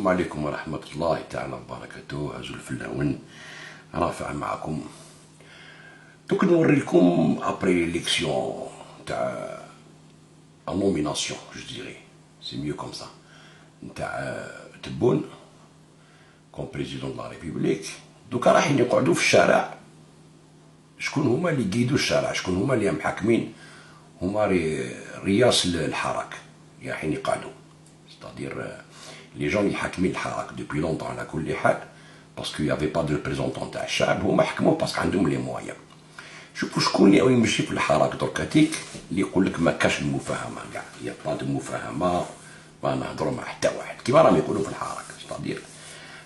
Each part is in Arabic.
السلام عليكم ورحمة الله تعالى وبركاته. هازو الفلاون رافع معكم. دوك نوري لكم ابري ليكسيون تاع نوميناسيون جو ديري سي ميو كوم سا تاع تبون كوم بريزيدون دو لا ريبوبليك. دوكا رايحين يقعدوا في الشارع. شكون هما اللي يقيدوا الشارع؟ شكون هما اللي محاكمين؟ هما رياس الحراك رايحين يقعدوا، ستادير لي جون اللي حاكمين الحراك دوبوي لونطون على كل حال، باسكو يافي با دو ريبريزونطون تاع الشعب. هما حكموا باسكو عندهم لي موايان. شوفوا شكون اللي يمشي في الحراك دركاتيك اللي يقول لك ما كاش المفاهمه كاع، يا با دو مفاهمه، ما نهضروا مع حتى واحد كيما راهم يقولوا في الحراك. ستادير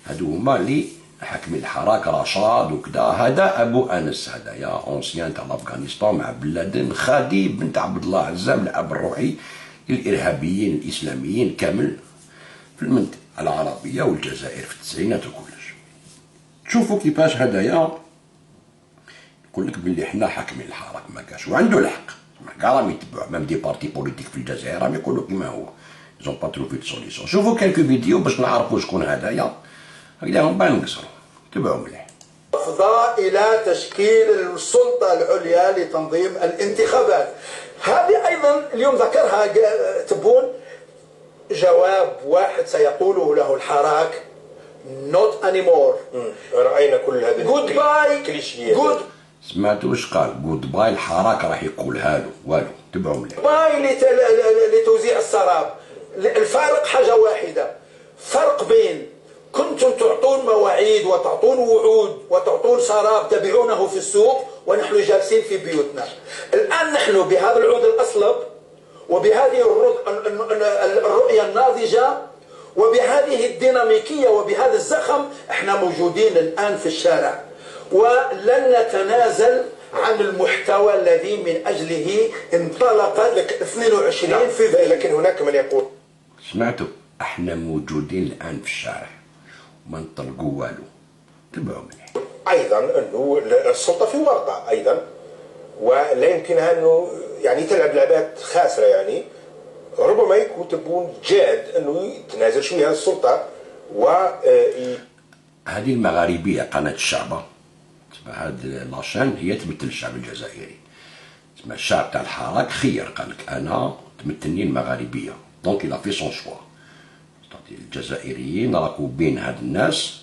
هادو هما اللي حاكمين الحراك، رشاد وكذا. هذا ابو انس، هذايا اونسيان تاع افغانستان مع بن لادن، خادي بنت عبد الله عزام، الاب الروحي للارهابيين الاسلاميين كامل في المنطقه العربيه والجزائر في التسعينات وكلش. تشوفوا كيفاش هدايا يقول لك باللي حنا حاكمين الحراك ما كاش، وعنده الحق. كاع راهم يتبعوا ميم دي بارتي بوليتيك في الجزائر راهم يقولوا كيما هو، زون با تروفي دو سوليسيون. شوفوا كالكو فيديو باش نعرفوا شكون هدايا، هكذا هم باين نقصروا. تبعوا مليح. أفضى إلى تشكيل السلطة العليا لتنظيم الانتخابات. هذه أيضا اليوم ذكرها تبون. جواب واحد سيقوله له الحراك: not anymore. رأينا كل هذه goodbye. سمعتوا واش قال؟ جود باي. الحراك راح يقولها له والو. تبعوا مليح. باي لتوزيع السراب. الفارق حاجة واحدة، فرق بين كنتم تعطون مواعيد وتعطون وعود وتعطون سراب تبيعونه في السوق ونحن جالسين في بيوتنا. الآن نحن بهذا العود الأصلب وبهذه الرؤية الناضجة وبهذه الديناميكية وبهذا الزخم احنا موجودين الآن في الشارع، ولن نتنازل عن المحتوى الذي من أجله انطلق 22 فبراير. لكن هناك من يقول، سمعتوا؟ احنا موجودين الآن في الشارع ما نطلقوا والو. تبعوا مليح. ايضا انه السلطه في ورطه ايضا، ولا يمكنها انه يعني تلعب لعبات خاسره. يعني ربما يكون تبون جاد انه يتنازل شويه عن السلطه و هذه المغاربيه قناه الشعبه، تسمى هذه لاشين هي تمثل الشعب الجزائري. تسمى الشعب تاع الحراك خير، قال لك انا تمثلني المغاربيه، دونك إلا في سون شوا. الجزائريين راكو بين هاد الناس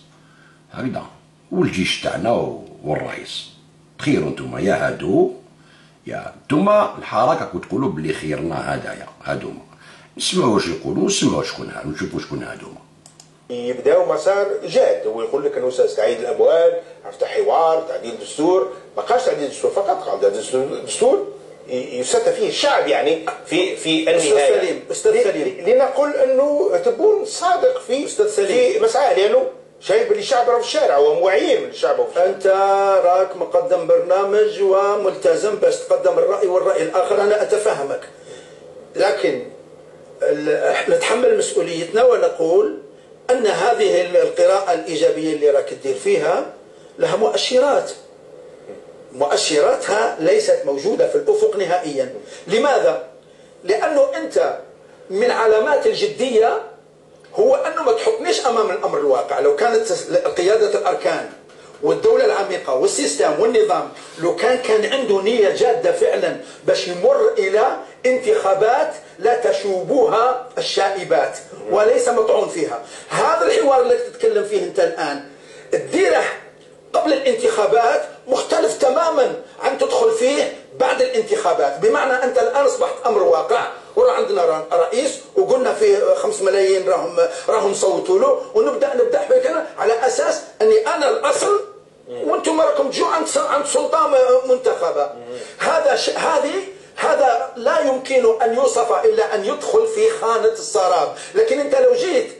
هكذا، والجيش تاعنا والرئيس تخيروا نتوما، يا هادو يا نتوما الحراك راكو تقولوا بلي خيرنا هدايا هادوما. نسمعوا واش يقولوا ونسمعوا شكون هادو ونشوفوا شكون هادوما. يبداو مسار جاد، هو يقول لك انه ساستعيد الاموال، افتح حوار، تعديل دستور. ما بقاش تعديل دستور فقط، قال دستور يستفتى فيه الشعب. يعني في النهايه استاذ سليم لنقول انه تبون صادق في مسعاه، لانه شايف بلي الشعب راه في الشارع وموعيين من الشعب. انت راك مقدم برنامج وملتزم باش تقدم الراي والراي الاخر، انا اتفهمك، لكن نتحمل مسؤوليتنا ونقول ان هذه القراءه الايجابيه اللي راك تدير فيها لها مؤشرات. مؤشراتها ليست موجودة في الأفق نهائيا. لماذا؟ لأنه أنت من علامات الجدية هو أنه ما تحطنيش أمام الأمر الواقع. لو كانت قيادة الأركان والدولة العميقة والسيستم والنظام لو كان عنده نية جادة فعلا باش يمر إلى انتخابات لا تشوبها الشائبات وليس مطعون فيها، هذا الحوار اللي تتكلم فيه أنت الآن تديره قبل الانتخابات مختلف تماما عن تدخل فيه بعد الانتخابات. بمعنى أنت الآن أصبحت أمر واقع، ورا عندنا رئيس وقلنا فيه 5 ملايين راهم صوتوا له، ونبدأ حبيكنا على أساس أني أنا الأصل وأنتم راكم تجوا عند سلطة منتخبة. هذا لا يمكن أن يوصف إلا أن يدخل في خانة السراب. لكن أنت لو جيت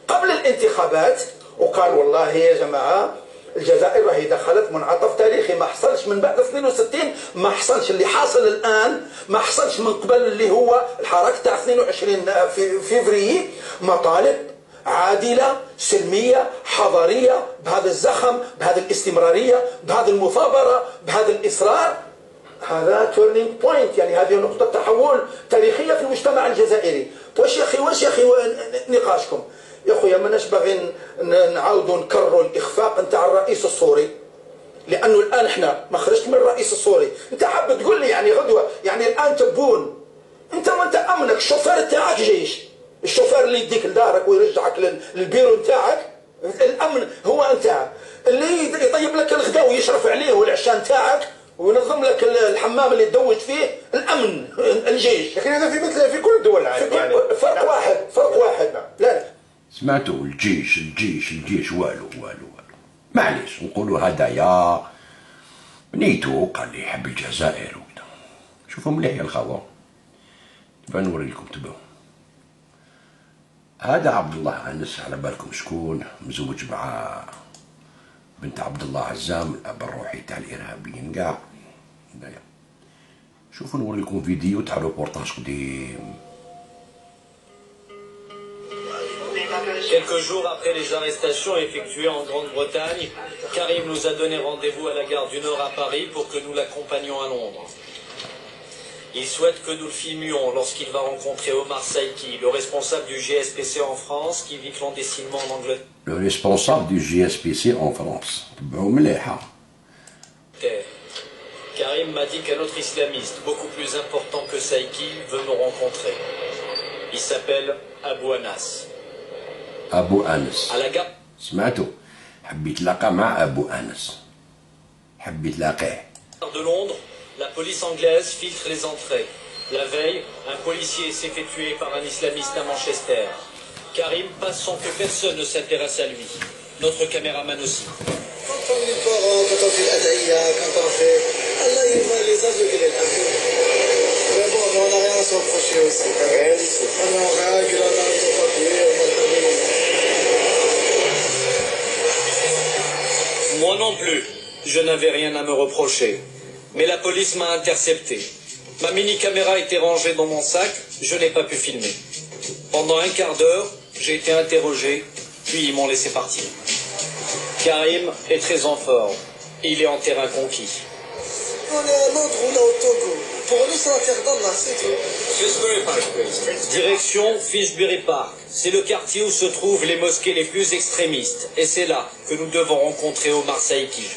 قبل الانتخابات وقال والله يا جماعة الجزائر راهي دخلت منعطف تاريخي ما حصلش من بعد 62، ما حصلش اللي حاصل الآن، ما حصلش من قبل اللي هو الحراك تاع 22 فيفري. مطالب عادلة سلمية حضارية بهذا الزخم، بهذه الاستمرارية، بهذه المثابرة، بهذا الإصرار. هذا تورنينج بوينت، يعني هذه نقطة تحول تاريخية في المجتمع الجزائري. واش يا أخي نقاشكم يا خويا ماناش باغي نعاودوا نكرروا الاخفاق نتاع الرئيس السوري، لانه الان احنا ما خرجت من الرئيس السوري. انت حاب تقول لي يعني غدوه يعني الان تبون انت وانت امنك الشوفير تاعك جيش، الشوفير اللي يديك لدارك ويرجعك للبيرو نتاعك، الامن هو نتاعك، اللي يطيب لك الغداء ويشرف عليه والعشاء نتاعك وينظم لك الحمام اللي تدوج فيه، الامن الجيش. لكن هذا في كل الدول العالم يعني فرق واحد، فرق واحد. لا سمعتوا الجيش والو معليش نقولوا هدايا بنيتو قال لي يحب الجزائر وكذا. شوفوا مليح يا الخوة، تبع نوري لكم تبعوا. هذا عبد الله انس، على بالكم شكون، مزوج مع بنت عبد الله عزام الاب الروحي تاع الارهابيين كاع. شوفوا نوري لكم فيديو تاع روبورتاج قديم. Quelques jours après les arrestations effectuées en Grande-Bretagne, Karim nous a donné rendez-vous à la gare du Nord à Paris pour que nous l'accompagnions à Londres. Il souhaite que nous le filmions lorsqu'il va rencontrer Omar Saïki, le responsable du GSPC en France qui vit clandestinement en Angleterre. Le responsable du GSPC en France. Karim m'a dit qu'un autre islamiste, beaucoup plus important que Saïki, veut nous rencontrer. Il s'appelle Abou Anas. أبو أنس. À la gare سمعتوا؟ حب يتلاقى مع أبو أنس. حب يتلاقيه. de Londres, la police anglaise filtre les entrées. La veille, un policier s'est fait tuer par un islamiste à Manchester. Karim passe sans que personne ne s'intéresse à lui. Notre caméraman aussi. Quand on est parent, quand on fait l'adaya, quand on fait... Allah, il va les aveugler. Mais bon, on n'a rien à s'en reprocher aussi. On est en règle, on a nos papiers, on a Moi non plus, je n'avais rien à me reprocher. Mais la police m'a intercepté. Ma mini-caméra était rangée dans mon sac, je n'ai pas pu filmer. Pendant un quart d'heure, j'ai été interrogé, puis ils m'ont laissé partir. Karim est très en forme. Il est en terrain conquis. On est à Londres ou là au Togo. Pour nous, c'est la terre d'Allah, c'est tout. Direction Finsbury Park. C'est le quartier où se trouvent les mosquées les plus extrémistes. Et c'est là que nous devons rencontrer Omar Saïki.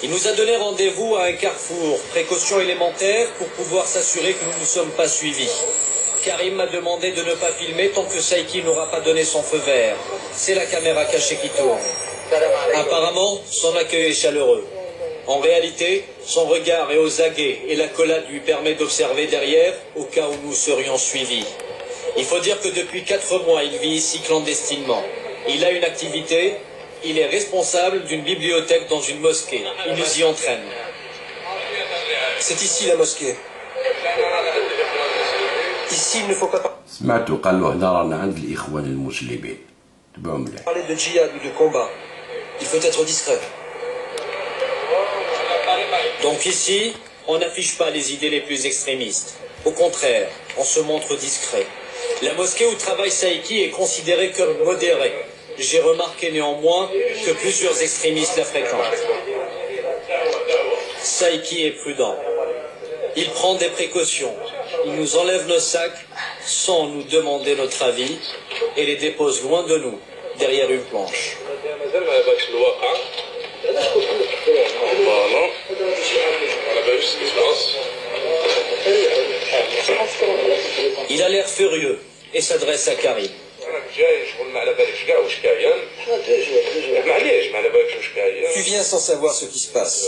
Il nous a donné rendez-vous à un carrefour. Précaution élémentaire pour pouvoir s'assurer que nous ne sommes pas suivis. Karim m'a demandé de ne pas filmer tant que Saïki n'aura pas donné son feu vert. C'est la caméra cachée qui tourne. Apparemment, son accueil est chaleureux. En réalité, son regard est aux aguets et l'accolade lui permet d'observer derrière au cas où nous serions suivis. Il faut dire que depuis 4 mois, il vit ici clandestinement. Il a une activité, il est responsable d'une bibliothèque dans une mosquée. Il nous y entraîne. C'est ici la mosquée. Ici, il ne faut pas سمعتوا قال له هنا رانا عند الإخوان المسلمين. تبعوا مليح. parler de djihad ou de combat. Il faut être discret. Donc ici, on n'affiche pas les idées les plus extrémistes. Au contraire, on se montre discret. La mosquée où travaille Saïki est considérée comme modérée. J'ai remarqué néanmoins que plusieurs extrémistes la fréquentent. Saïki est prudent. Il prend des précautions. Il nous enlève nos sacs sans nous demander notre avis et les dépose loin de nous, derrière une planche. Il a l'air furieux et s'adresse à Karim. Tu viens sans savoir ce qui se passe.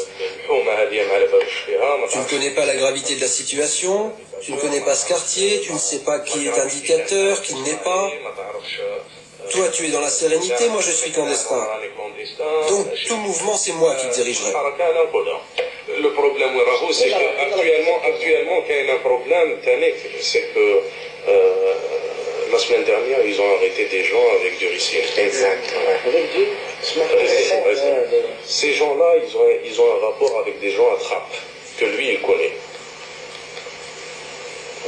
Tu ne connais pas la gravité de la situation, tu ne connais pas ce quartier, tu ne sais pas qui est indicateur, qui ne l'est pas. Toi, tu es dans la sérénité, moi je suis clandestin. Donc tout mouvement, c'est moi qui le dirigerai. Le problème, c'est qu'actuellement, il y a un problème, c'est que la semaine dernière, ils ont arrêté des gens avec du ricin. Exact. Ces gens-là, ils ont un rapport avec des gens à Trappes, que lui, il connaît.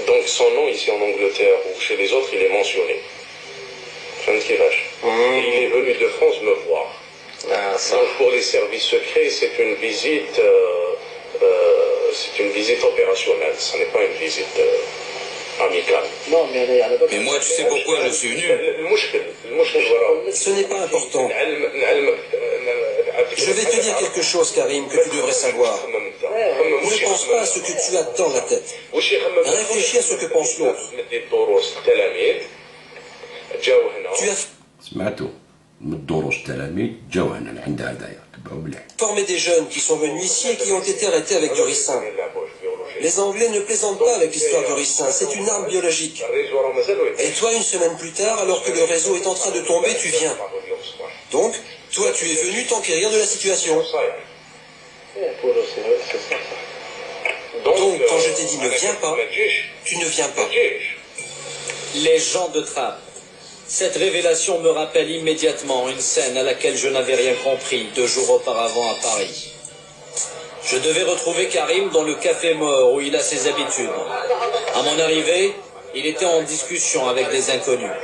Donc son nom ici en Angleterre ou chez les autres, il est mentionné. Et il est venu de France me voir. Donc pour les services secrets, c'est une visite opérationnelle. Ce n'est pas une visite amical. Mais moi, tu sais pourquoi je suis venu? Ce n'est pas important. Je vais te dire quelque chose, Karim, que tu devrais savoir. Ne pense pas à ce que tu as dans la tête. Réfléchis à ce que pense l'autre. Tu as سمعتوا من الدروس التلاميذ جاو هنا عند هدايا تبعوا مليح. formé des jeunes qui sont venus ici et qui ont été arrêtés avec du ricin. Les Anglais ne plaisantent pas avec l'histoire du ricin, c'est une arme biologique. Et toi, une semaine plus tard, alors que le réseau est en train de tomber, tu viens. Donc, toi, tu es venu t'enquérir de la situation. Donc, quand je t'ai dit ne viens pas, tu ne viens pas. Les gens de trappe. Cette révélation me rappelle immédiatement une scène à laquelle je n'avais rien compris 2 jours auparavant à Paris. Je devais retrouver Karim dans le café mort où il a ses habitudes. À mon arrivée, il était en discussion avec des inconnus.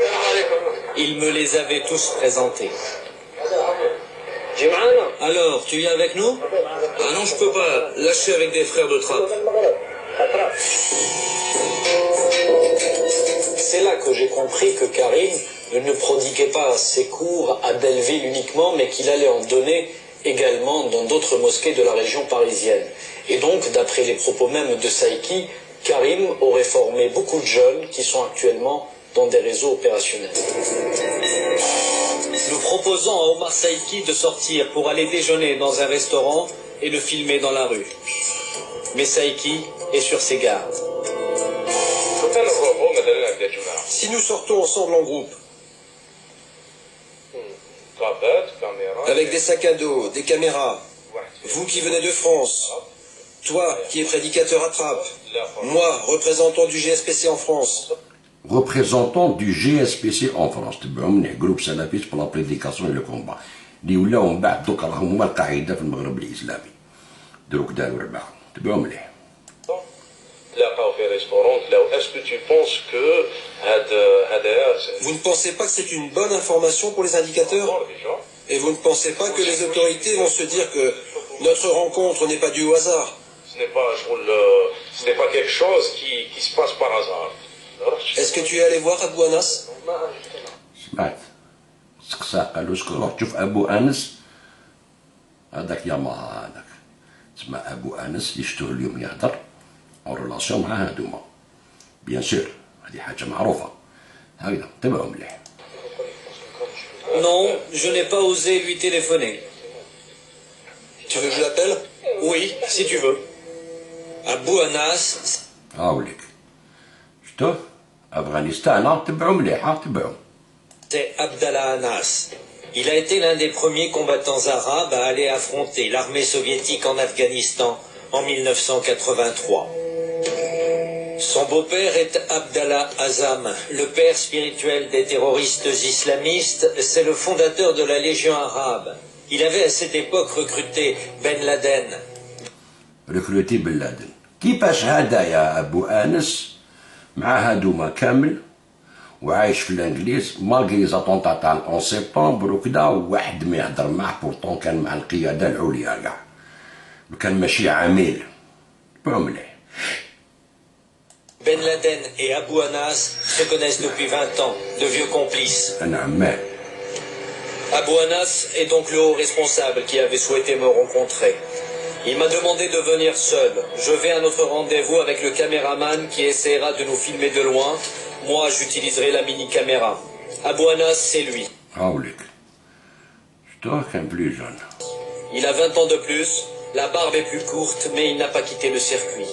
Il me les avait tous présentés. Alors, tu viens avec nous? Ah non, je peux pas. Là, je suis avec des frères de trappe. C'est là que j'ai compris que Karim ne prodiguait pas ses cours à Belleville uniquement, mais qu'il allait en donner également dans d'autres mosquées de la région parisienne. Et donc, d'après les propos même de Saïki, Karim aurait formé beaucoup de jeunes qui sont actuellement dans des réseaux opérationnels. Nous proposons à Omar Saïki de sortir pour aller déjeuner dans un restaurant et le filmer dans la rue. Mais Saïki est sur ses gardes. Si nous sortons ensemble en groupe, avec des sacs à dos, des caméras, vous qui venez de France, toi qui es prédicateur à Trappes, moi, représentant du GSPC en France. Représentant du GSPC en France تبعوا منيح جروب سلفيست بلا بريديكاسيون لو كومبا اللي ولاو من بعد دوك راهم هما القاعده في المغرب الاسلامي دروك داروا 4 تبعوا مليح. Vous ne pensez pas que c'est une bonne information pour les indicateurs? Et vous ne pensez pas que les autorités vont se dire que notre rencontre n'est pas due au hasard? Ce n'est pas quelque chose qui se passe par hasard. Est-ce que tu es allé voir Abou Anas? سمعت سقسا قالوا شكون روح تشوف ابو انس هذاك ياما هذاك تسمى ابو انس اللي شفتوه اليوم يهضر اون ريلاسيون مع هادوما بيان سور هذه حاجه معروفه هكذا تبعوا مليح. Non, je n'ai pas osé lui téléphoner. Tu veux que je l'appelle? Oui, si tu veux. Abou Anas. هاوليك شفتوه افغانستان تبعوا مليح تبعوا. C'est Abdallah Anas. Il a été l'un des premiers combattants arabes à aller affronter l'armée soviétique en Afghanistan en 1983. Son beau-père est Abdallah Azam, le père spirituel des terroristes islamistes. C'est le fondateur de la Légion arabe. Il avait à cette époque recruté Ben Laden. ريكروتي بن لادن كيفاش هذا يا ابو انس مع هادوما كامل وعايش في الانجليز مالغري زاتونتا تاع 11 سبتمبر وكذا واحد ما يهضر معاه بورطون كان مع القياده العليا كاع كان ماشي عميل مليح. Ben Laden et Abou Anas se connaissent depuis 20 ans, de vieux complices. انا عمال. Abou Anas est donc le haut responsable qui avait souhaité me rencontrer. Il m'a demandé de venir seul. Je vais à notre rendez-vous avec le caméraman qui essaiera de nous filmer de loin. Moi, j'utiliserai la mini-caméra. Abou Anas, c'est lui. هاوليك شفتوه كان بلي جون. Il a 20 ans de plus, la barbe est plus courte, mais il n'a pas quitté le circuit.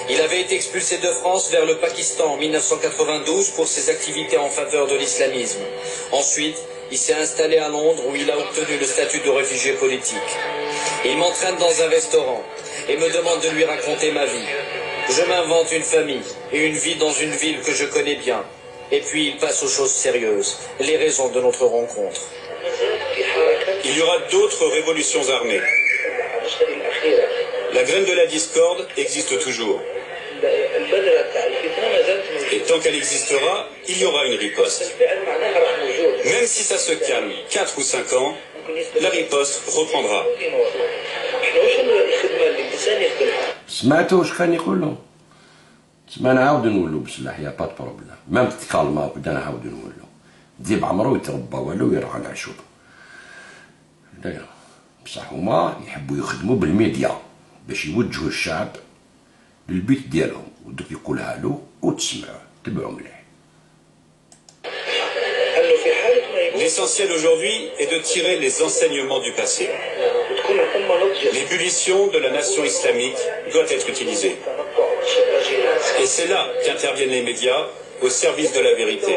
Il avait été expulsé de France vers le Pakistan en 1992 pour ses activités en faveur de l'islamisme. Ensuite, il s'est installé à Londres où il a obtenu le statut de réfugié politique. Il m'entraîne dans un restaurant et me demande de lui raconter ma vie. Je m'invente une famille et une vie dans une ville que je connais bien. Et puis il passe aux choses sérieuses, les raisons de notre rencontre. Il y aura d'autres révolutions armées. La graine de la discorde existe toujours. Et tant qu'elle existera, il y aura une riposte. Même si ça se calme 4 ou 5 ans, la riposte reprendra. سمعتوا واش كان يقولوا تسمى نعاود نولو بسلاح يا با بروبليم مام تتكالما وكدا نعاود نولو ديب عمرو يتربى والو ويرعى العشوب داير بصح هما يحبوا يخدموا بالميديا باش يوجهوا الشعب للبيت ديالهم ودوك يقولها له وتسمعوه تبعوا مليح. L'essentiel aujourd'hui est de tirer les enseignements du passé. L'ébullition de la nation islamique doit être utilisée. Et c'est là qu'interviennent les médias au service de la vérité.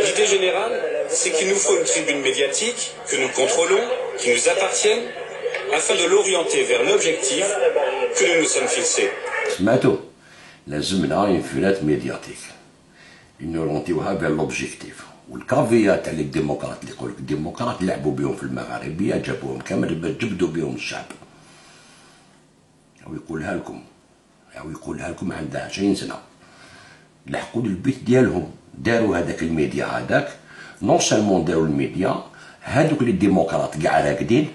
L'idée générale, c'est qu'il nous faut une tribune médiatique que nous contrôlons, qui nous appartienne, afin de l'orienter vers l'objectif que nous nous sommes fixés. سمعتوا لازمنا انفلات ميدياتيك نورونتيوها فير لوبجيكتيف والكافيا تاع لي ديموقراط اللي يقولك الديموقراط لعبوا بهم في المغاربيه جابوهم كامل جبدوا بهم الشعب او يقولها لكم عندها 20 سنه لحقوا للبيت ديالهم داروا هذاك الميديا هذاك نون سالمون داروا الميديا هذوك لي ديموقراط كاع راقدين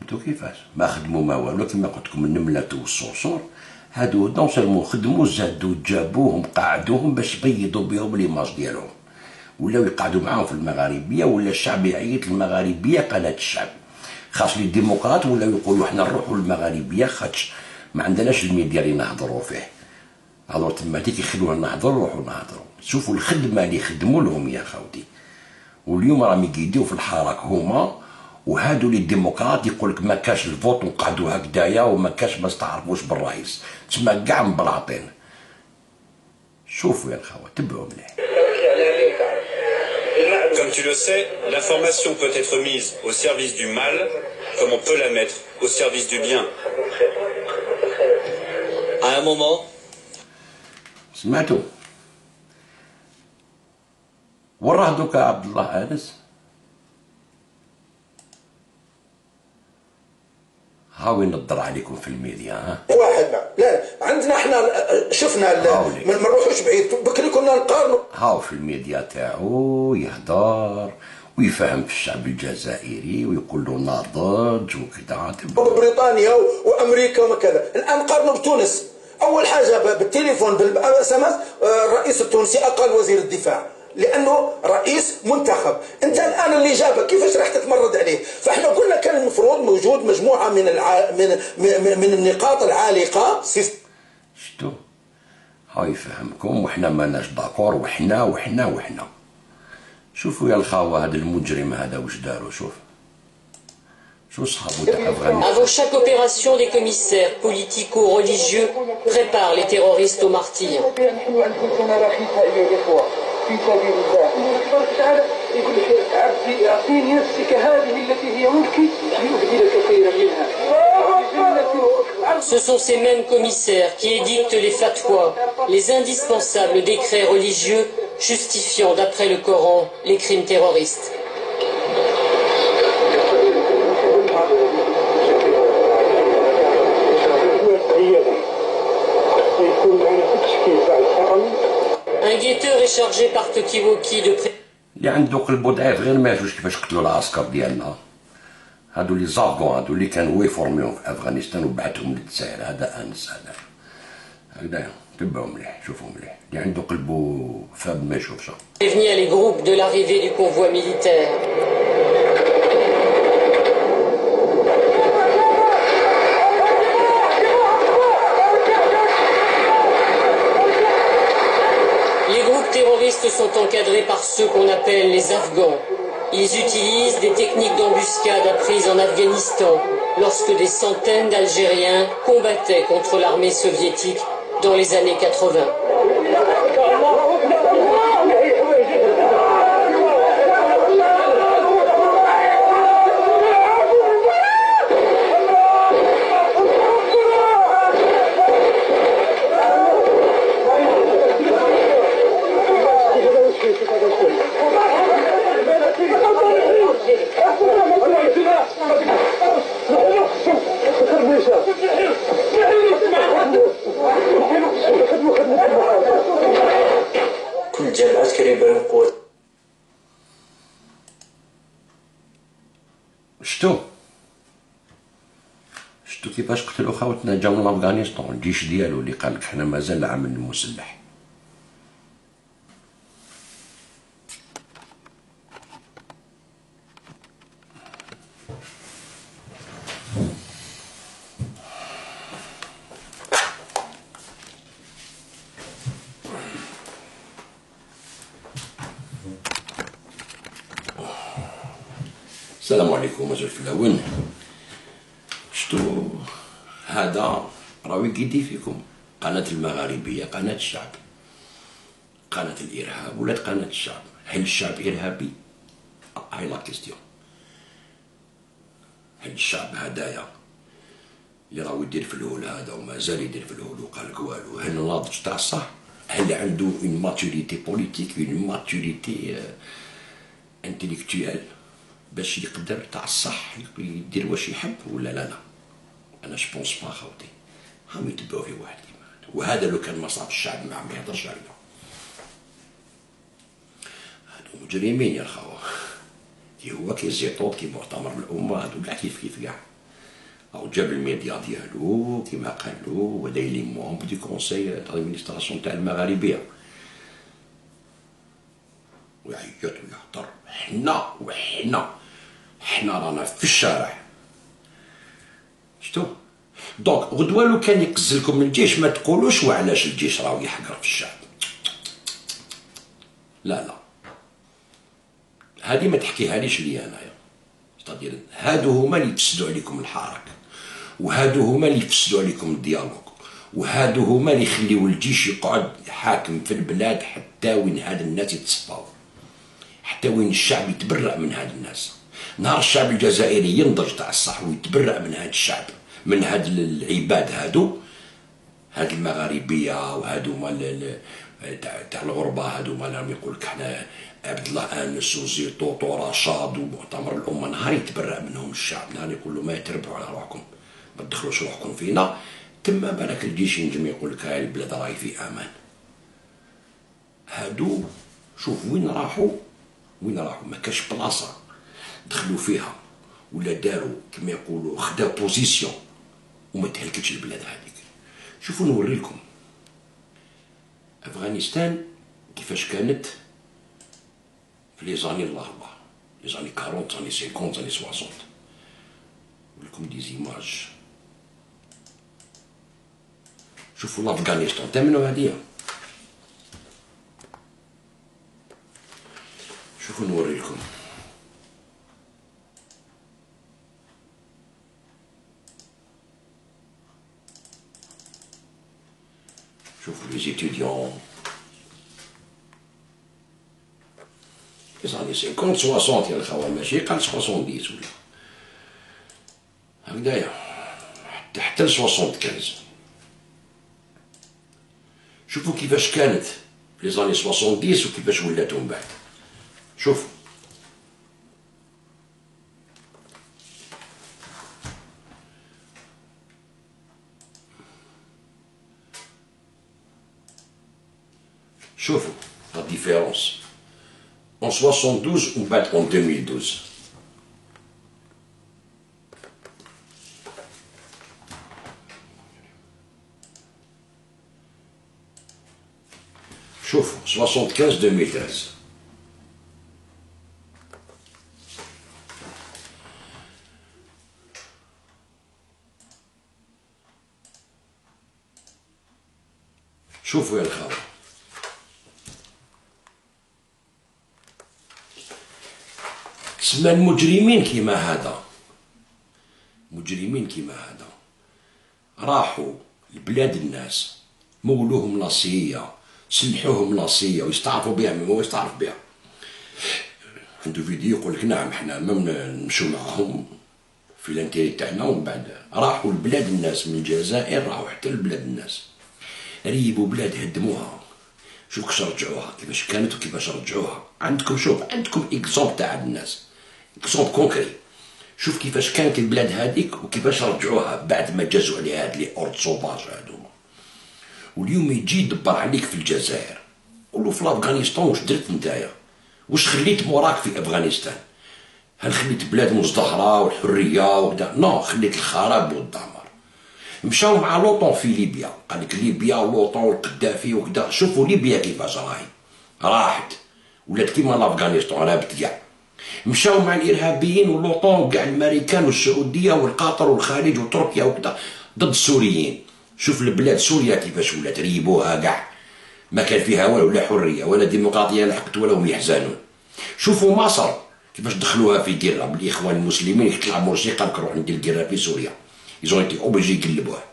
فهمتوا كيفاش ما خدموا ما والو كما قلت لكم النمله والصرصور هادو نون سالمون خدموا زادوا جابوهم قعدوهم باش يبيضوا بهم ليماج ديالهم ولاو يقعدوا معاهم في المغاربيه ولا الشعب يعيط للمغاربيه قناه الشعب خاص لي الديمقراط ولاو يقولوا حنا نروحوا للمغاربيه خاطش ما عندناش الميديا اللي نهضروا فيه الوغ تماتيك يخلونا نهضروا نروحوا نهضروا شوفوا الخدمه اللي خدموا لهم يا خاوتي واليوم راهم يقيدوا في الحراك هما وهادو لي الديمقراط يقولك ما كاش الفوت وقعدوا هكذايا وما كاش ما تعرفوش بالرئيس تسمى كاع مبلاطين شوفوا يا الخوات تبعوا مليح. Comme tu le sais, l'information peut être mise au service du mal, comme on peut la mettre au service du bien. À un moment, سمعتوا وراه دوكا عبد الله انس هاو ينظر عليكم في الميديا ها واحدنا لا عندنا احنا شفنا ما نروحوش بعيد بكري كنا نقارنوا هاو في الميديا تاعو يهدر ويفهم في الشعب الجزائري ويقول له ناضج وكذا بريطانيا وامريكا وكذا الان نقارنوا بتونس اول حاجه بالتليفون بالاس ام اس الرئيس التونسي اقل وزير الدفاع لانه رئيس منتخب انت الان اللي جابك كيفاش راح تتمرد عليه فاحنا قلنا كان المفروض موجود مجموعه من النقاط العالقه شتو هاو يفهمكم وحنا ماناش داكور وحنا شوفوا يا الخاوه هذا المجرم هذا واش داروا شوف شو صحابو تاع افغانستان. Avant chaque opération, des commissaires politico-religieux préparent les terroristes au martyre. في سبيل الله تبارك وتعالى يقول لك عبدي اعطيني نفسك هذه التي هي ملكي لأبدلك خيرا منها. Ce sont ces mêmes commissaires qui édictent les fatwas, les indispensables décrets religieux justifiant d'après le Coran les crimes terroristes. Un guetteur est chargé par Tokiwoki de اللي عنده قلبو ضعيف غير ما يعرفوش كيفاش قتلوا العسكر ديالنا هادو اللي زافون هادو اللي كانوا هو يفورميهم في افغانستان وبعثهم للجزائر هذا انس هكذايا تبعوا مليح شوفوا مليح اللي عنده قلبو فاب ما يشوفش. prévenir les groupes de l'arrivée du convoi militaire. Sont encadrés par ceux qu'on appelle les Afghans. Ils utilisent des techniques d'embuscade apprises en Afghanistan lorsque des centaines d'Algériens combattaient contre l'armée soviétique dans les années 80. شتو كيفاش قتلوا خاوتنا جاو من افغانستان الجيش ديالو اللي قال لك حنا مازال العمل المسلح. السلام عليكم أجل الفلاون. شتو هذا راهو يقيدي فيكم قناة المغاربية، قناة الشعب، قناة الإرهاب ولات قناة الشعب. هل الشعب إرهابي؟ هاي لا كيستيون. هل الشعب هدايا اللي راهو يدير في الهول هذا ومازال يدير في الهول وقال لك والو، هل ناضج تاع الصح؟ هل عنده اون ماتوريتي بوليتيك، اون ماتوريتي انتيليكتويال باش يقدر تاع الصح يدير واش يحب ولا لا؟ لا انا جبونس با خاوتي، هم يتبعوا في واحد كيما هذا. وهذا لو كان مصاب الشعب ما يهضرش عليه. هادو مجرمين يا خاوة، كي هو كي زيطوط كي مؤتمر الامه هادو كاع كيف كاع. او جاب الميديا ديالو كيما قالو هو داير لي مومبر دو كونساي دادمينستراسيون تاع المغاربيه، ويعيط ويهضر. حنا رانا في الشارع. شتو دونك غدوه لو كان يقزلكم الجيش ما تقولوش وعلاش الجيش راهو يحقر في الشعب. لا هذه ما تحكيها ليش لي انايا. ستادير هادو هما اللي يفسدوا عليكم الحركه، وهادو هما اللي يفسدوا عليكم الديالوغ، وهادو هما اللي يخليو الجيش يقعد حاكم في البلاد حتى وين هاد الناس يتصفاو، حتى وين الشعب يتبرأ من هاد الناس. نهار الشعب الجزائري ينضج تاع الصح ويتبرأ من هاد الشعب، من هاد العباد هادو، هاد المغاربيه وهادو مال تاع الغربه، هادو مال راهم يقول لك حنا عبد الله انس وزيطوط ورشاد ومؤتمر الامه، نهار يتبرأ منهم الشعب، نهار يقول له ما تربعوا على روحكم، ما تدخلوش روحكم فينا، تما بالك الجيش ينجم يقول لك هاي البلاد راهي في امان. هادو شوف وين راحوا ما كاش بلاصه دخلوا فيها ولا داروا كما يقولوا خدا بوزيسيون وما تهلكتش البلاد هذيك. شوفوا نوريلكم افغانستان كيفاش كانت في لي زاني الله لي زاني 40 زاني 50 زاني 60. نوريلكم دي زيماج. شوفوا لافغانستان تمنوا هاديه. شوفوا نوريلكم شوفوا لي زيتيديون لي 50 60 يا الخوال، ماشي قال 70 ولا هكذايا حتى ل 75. شوفوا كيفاش كانت في لي زاني 70 وكيفاش ولات من بعد. شوفوا la différence en 72 ou en 2012. شوفوا 75 2013. شوفوا يا الخوة تسمى المجرمين كيما هذا، مجرمين كيما هذا راحوا لبلاد الناس، مولوهم لاصيه، سلحوهم لاصيه ويستعرفوا بها ما هو يستعرف بها. عنده فيديو يقول لك نعم حنا ما نمشوا معاهم في الانتيري تاعنا، ومن بعد راحوا لبلاد الناس من الجزائر، راحوا حتى لبلاد الناس، ريبوا بلاد هدموها. شوف كيفاش رجعوها، كيفاش كانت وكيفاش رجعوها. عندكم شوف عندكم اكزومبل تاع الناس، اكزومبل كونكري. شوف كيفاش كانت البلاد هذيك وكيفاش رجعوها بعد ما جازوا عليها هاد لي اورد سوفاج هادوما. واليوم يجي يدبر عليك في الجزائر، قولوا في افغانستان واش درت نتايا؟ واش خليت موراك في افغانستان؟ هل خليت بلاد مزدهره والحريه وكذا؟ نو، خليت الخراب والدمار. مشاو مع لوطون في ليبيا، قال لك ليبيا ولوطون والقدافي وكذا. شوفوا ليبيا كيفاش راحت ولات كيما لافغانيستان رابت كاع. مشاو مع الارهابيين ولوطون وكاع الامريكان والسعوديه والقطر والخليج وتركيا وكذا ضد السوريين. شوف البلاد سوريا كيفاش ولات، ريبوها كاع، ما كان فيها والو، لا حريه ولا ديمقراطيه لحقت ولا هم يحزنون. شوفوا مصر كيفاش دخلوها في قره بالاخوان المسلمين، يطلع مرسي قال لك نروح ندير قره في سوريا، يزون ايتي اوبليجي يقلبوها.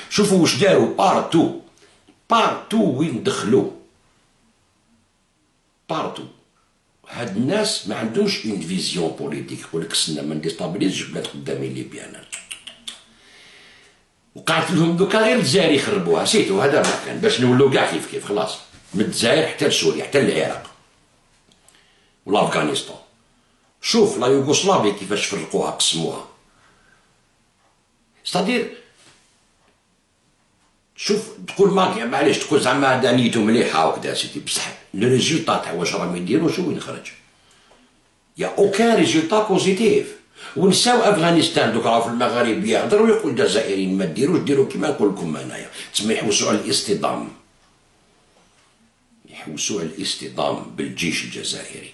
شوفوا واش داروا بارتو وين دخلوا، بارتو. هاد الناس ما عندهمش اون فيزيون بوليتيك، يقول لك استنى ما نديستابيليزش بلاد قدامي ليبيا انا. وقعت لهم دوكا غير الجزائر يخربوها، سيتو هذا ما كان، باش نولوا كاع كيف خلاص، من الجزائر حتى لسوريا حتى للعراق والافغانستان. شوف لا يوغوسلافيا كيفاش فرقوها قسموها. ستادير شوف تقول معليش تقول زعما هذا نيتو مليحه وكذا سيدي، بصح لو ريزولتا تاع واش راهم يديروا شو وين خرج؟ يا اوكان ريزولتا بوزيتيف. ونساو افغانستان دوك راهو في المغاربه يهضروا يقول الجزائريين ما ديروش، ديروا كيما نقول لكم انايا، تسمى يحوسوا على الاصطدام، يحوسوا على الاصطدام بالجيش الجزائري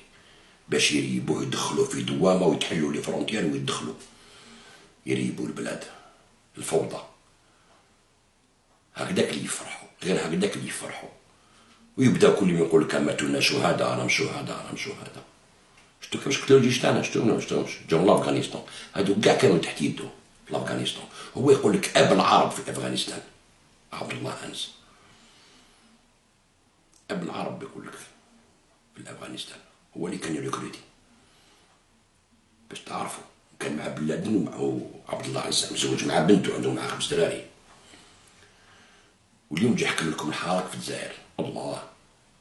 باش يريبوه يدخلوا في دوامه ويتحلوا لي فرونتيير ويدخلوا يريبوا البلاد الفوضى. هكذاك اللي يفرحوا، غير هكذاك اللي يفرحوا، ويبدا كل يوم يقول لك ماتونا شهداء راهم شهداء راهم شهداء. شفتوا كيفاش قتلوا الجيش تاعنا؟ شفتوهم جاو لافغانستان، هادو كاع كانوا تحت يدو في لافغانستان. هو يقول لك اب العرب في افغانستان، عبد الله انس اب العرب يقول لك في افغانستان، هو اللي كان يريكروتي باش تعرفوا. كان مع بن لادن ومعه عبد الله انس مزوج مع بنته، عندهم معاه 5 دراري. واليوم جي يحكم لكم الحراك في الجزائر، الله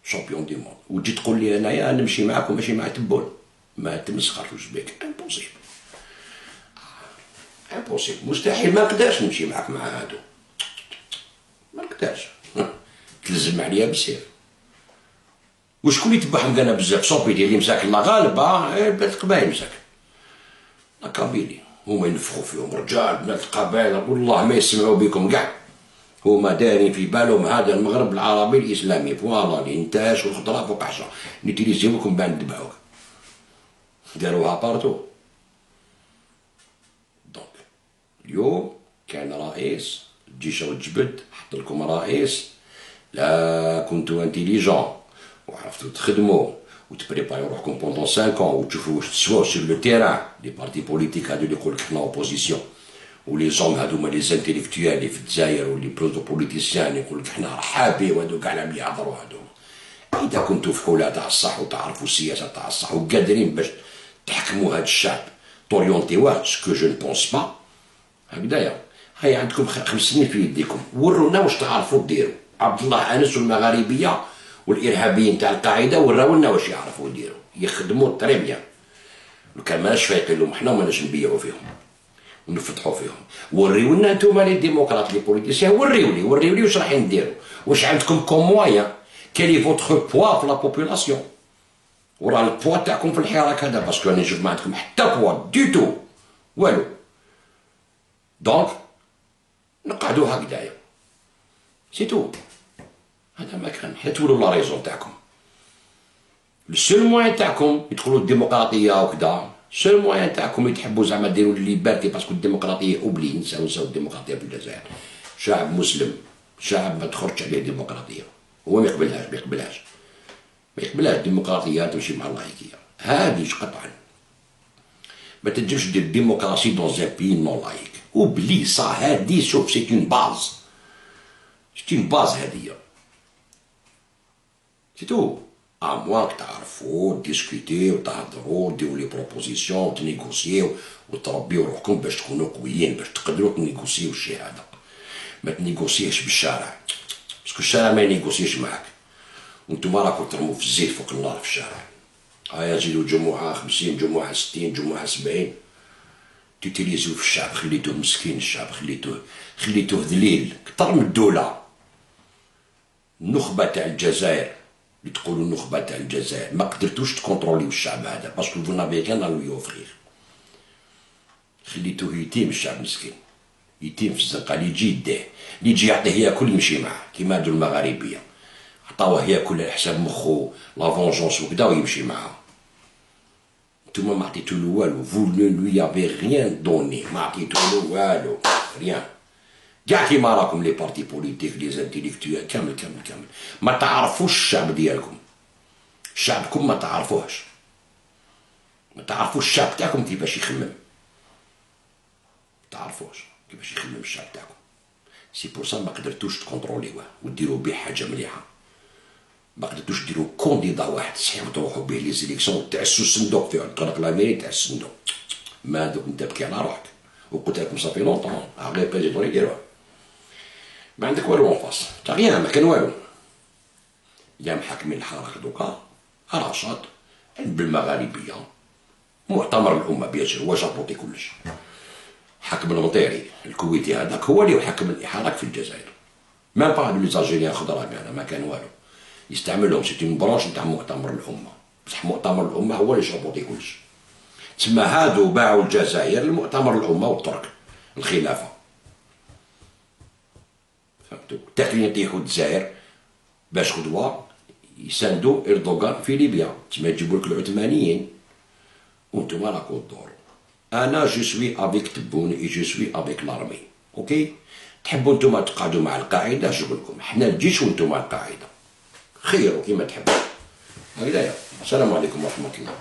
شامبيون دي موند، وتجي تقول لي انايا نمشي معاك وماشي مع تبون، ما تمسخرش بك، امبوسيبل امبوسيبل، مستحيل، ما نقدرش نمشي معاك مع هادو، ما نقدرش تلزم عليا بالسيف. وشكون اللي تبعهم كان بزاف؟ صوبيدي اللي مساك الله غالب، بلاد القبايل مساك القبيلي، هما ينفخوا فيهم رجال بلاد القبائل، والله ما يسمعوا بكم كاع، هما دايرين في بالهم هذا المغرب العربي الاسلامي، فوالا الانتاج والخضره فوق حشره، نيتيليزيوكم بعد نتبعوك، داروها بارتو. دونك اليوم كان رئيس الجيش والجبد، حط لكم رئيس، لا كنتو انتيليجون وعرفتوا تخدموا وتبريباريو روحكم بوندون 5 ans وتشوفوا واش تسواو سور لو تيران. لي بارتي بوليتيك هادو اللي يقولك حنا اوبوزيسيون، ولي زوم هادوما لي زانتيليكتويال اللي في الجزائر واللي بوليتيسيان يقولك حنا رحابي، وهادو كاع اللي يهضروا هادوما. اذا كنتو في حوله تاع الصح وتعرفوا السياسه تاع الصح وقادرين باش تحكموا هاد الشعب توريونتيوه، سكو جو نبونس با، هكذايا هيا عندكم 5 سنين في يديكم، ورونا واش تعرفوا ديروا. عبد الله انس والمغاربيه والارهابيين تاع القاعده وراونا واش يعرفوا يديروا، يخدموا طري بيان. لو كان ماناش فايقين لهم حنا وماناش نبيعوا فيهم ونفتحوا فيهم. وريونا نتوما لي ديموقراط لي بوليتيسيان، وريولي واش رايحين ديروا، واش عندكم كوم موان، كالي فوتخ بوا في لا بوبولاسيون، وراه البوا تاعكم في الحراك هذا، باسكو راني نشوف ما عندكم حتى بوا ديتو والو. دونك نقعدوا هكذايا سيتو، هذا ما كان، حنا تولوا لا ريزون تاعكم. السول موان تاعكم يدخلوا الديمقراطيه وكذا، السول موان تاعكم يتحبوا زعما ديروا الليبرتي، باسكو الديمقراطيه اوبلي، نساو الديمقراطيه في الجزائر. شعب مسلم، شعب ما تخرجش عليه الديمقراطيه، هو ما يقبلهاش الديمقراطيه تمشي مع اللايكيه، هذه قطعا. ما تنجمش دير ديموكراسي دون ان بي نون لايك، اوبلي صا هذه. شوف سي اون باز، سي اون باز هذه، سي تو. موان تعرفوا ديسكوتيو وتهضروا وديروا لي بروبوزيسيون وتنيغوسيو وتربيو روحكم باش تكونوا قويين، باش تقدروا تنيغوسيو الشيء هذا. ما تنيغوسيش بالشارع، باسكو الشارع ما ينيغوسيش معاك، وانتم راكم ترموا في الزيت فوق النار في الشارع. هيا زيدوا جمعة 50، جمعة 60، جمعة 70، تيتيليزيو في الشعب، خليتوه مسكين الشعب، خليتوه ذليل كتر من الدولة. النخبة تاع الجزائر اللي تقولوا النخبة تاع الجزائر ما قدرتوش تكونتروليو الشعب هذا، باسكو فو نافي ريان ا لوي اوفرير. خليتوه يتيم الشعب مسكين، يتيم في الزنقه اللي يجي يديه، اللي يجي يعطيه ياكل يمشي معاه كيما هادو المغاربيه، عطاوه ياكل على حساب مخو لافونجونس وكدا ويمشي معاه. نتوما ما عطيتولو والو، فو لو يافي غيان دوني، ما عطيتولو والو ريان. كاع كيما راكم لي بارتي بوليتيك لي زانتيليكتوال كامل كامل كامل ما تعرفوش الشعب ديالكم، شعبكم ما تعرفوهش، ما تعرفوش الشعب تاعكم كيفاش يخمم، ما تعرفوش كيفاش يخمم الشعب تاعكم. سي بور سا ما قدرتوش تكونتروليوه وديروا به حاجه مليحه، ما قدرتوش ديروا كونديدا واحد صحيح وتروحوا به لي زيليكسيون وتعسوا الصندوق فيه تغلق لا ميري تاع الصندوق. ما دوك انت بكي على روحك وقلت لكم صافي لونطون غير بريزيدون يديروها، ما عندك والو اون فاس تاع غيان، ما كان والو. يا محاكمين الحركه دوكا رشاد بالمغاربيه مؤتمر الامه بيان هو جابوطي كلش. حاكم المطيري الكويتي هذاك هو اللي يحكم الاحراك في الجزائر، ما با لي زالجيريان خضرا كاع ما كان والو، يستعملهم سيتي اون برونش نتاع مؤتمر الامه، بصح مؤتمر الامه هو اللي جابوطي كلش. تسمى هادو باعوا الجزائر لمؤتمر الامه والترك الخلافه، فهمتوا؟ تاكلين يطيحوا الجزائر باش غدوه يساندوا اردوغان في ليبيا، تما يجيبوا لك العثمانيين وانتم راكم تدوروا. انا جو سوي افيك تبون اي جو سوي افيك لارمي، اوكي؟ تحبوا نتوما تقعدوا مع القاعده شغلكم، حنا الجيش وانتم القاعده، خيروا كيما تحبوا. هكذايا. السلام عليكم ورحمه الله.